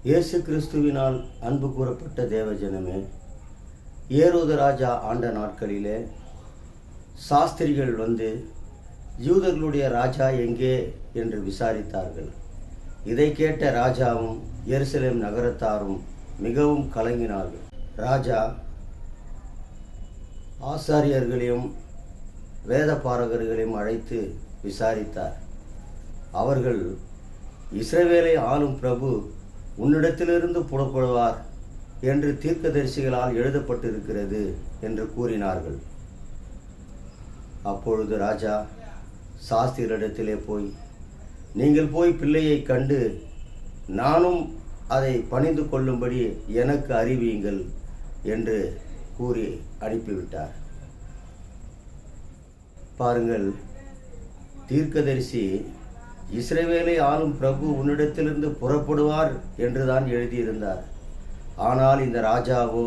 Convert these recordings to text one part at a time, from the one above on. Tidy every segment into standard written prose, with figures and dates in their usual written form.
இயேசு கிறிஸ்துவினால் அன்பு கூறப்பட்ட தேவஜனமே, ஏரோது ராஜா ஆண்ட நாட்களிலே சாஸ்திரிகள் வந்து யூதர்களுடைய ராஜா எங்கே என்று விசாரித்தார்கள். இதை கேட்ட ராஜாவும் எருசலேம் நகரத்தாரும் மிகவும் கலங்கினார்கள். ராஜா ஆசாரியர்களையும் வேத பாரகர்களையும் அழைத்து விசாரித்தார். அவர்கள், இஸ்ரவேலை ஆளும் பிரபு உன்னிடத்திலிருந்து புறப்படுவார் என்று தீர்க்கதரிசிகளால் எழுதப்பட்டிருக்கிறது என்று கூறினார்கள். அப்பொழுது ராஜா சாஸ்திரியிடத்திலே போய், நீங்கள் போய் பிள்ளையை கண்டு நானும் அதை பணிந்து கொள்ளும்படி எனக்கு அறிவியுங்கள் என்று கூறி அனுப்பிவிட்டார். பாருங்கள், தீர்க்கதரிசி இஸ்ரவேலை ஆளும் பிரபு உன்னிடத்திலிருந்து புறப்படுவார் என்றுதான் எழுதியிருந்தார். ஆனால் இந்த ராஜாவோ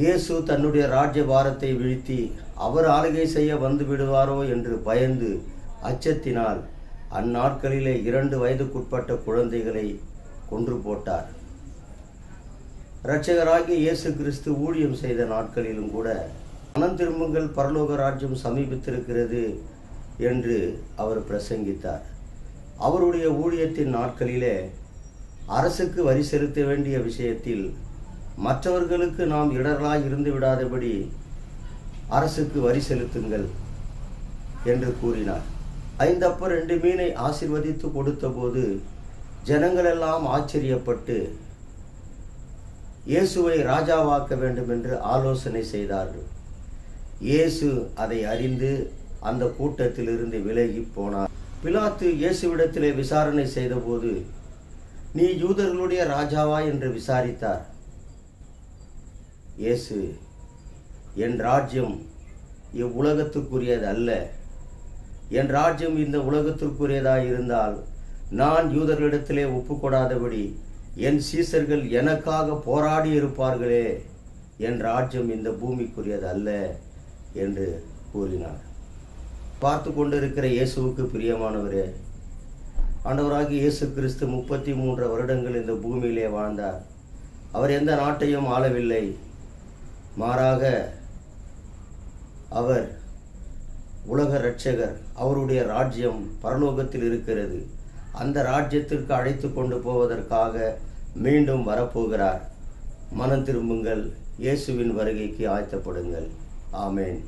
இயேசு தன்னுடைய ராஜ்ய பாரத்தை வீழ்த்தி அவர் ஆளுகை செய்ய வந்து விடுவாரோ என்று பயந்து அச்சத்தினால் அந்நாட்களிலே 2 வயதுக்குட்பட்ட குழந்தைகளை கொன்று போட்டார். இரட்சகராகிய இயேசு கிறிஸ்து ஊழியம் செய்த நாட்களிலும் கூட மனம் திரும்புங்கள், பரலோக ராஜ்யம் சமீபித்திருக்கிறது என்று அவர் பிரசங்கித்தார். அவருடைய ஊழியத்தின் நாட்களிலே அரசுக்கு வரி செலுத்த வேண்டிய விஷயத்தில் மற்றவர்களுக்கு நாம் இடர்களாய் இருந்து விடாதபடி அரசுக்கு வரி செலுத்துங்கள் என்று கூறினார். 5 அப்பம் 2 மீனை ஆசீர்வதித்து கொடுத்த போது ஜனங்களெல்லாம் ஆச்சரியப்பட்டு இயேசுவை ராஜாவாக்க வேண்டும் என்று ஆலோசனை செய்தார்கள். இயேசு அதை அறிந்து அந்த கூட்டத்திலிருந்து விலகி போனார். பிலாத்து இயேசுவிடத்திலே விசாரணை செய்தபோது, நீ யூதர்களுடைய ராஜாவா என்று விசாரித்தார். இயேசு, என் ராஜ்யம் இவ்வுலகத்துக்குரியது அல்ல. என் ராஜ்யம் இந்த உலகத்திற்குரியதாக இருந்தால் நான் யூதர்களிடத்திலே ஒப்புக்கொடாதபடி என் சீசர்கள் எனக்காக போராடி இருப்பார்களே. என் ராஜ்யம் இந்த பூமிக்குரியது அல்ல என்று கூறினார். பார்த்து கொண்டிருக்கிற இயேசுவுக்கு பிரியமானவரே, ஆண்டவராகிய இயேசு கிறிஸ்து 33 வருடங்கள் இந்த பூமியிலே வாழ்ந்தார். அவர் எந்த நாட்டையும் ஆளவில்லை. மாறாக அவர் உலக இரட்சகர். அவருடைய ராஜ்யம் பரலோகத்தில் இருக்கிறது. அந்த ராஜ்யத்திற்கு அழைத்து கொண்டு போவதற்காக மீண்டும் வரப்போகிறார். மனம் திரும்புங்கள், இயேசுவின் வருகைக்கு ஆயத்தப்படுங்கள். ஆமேன்.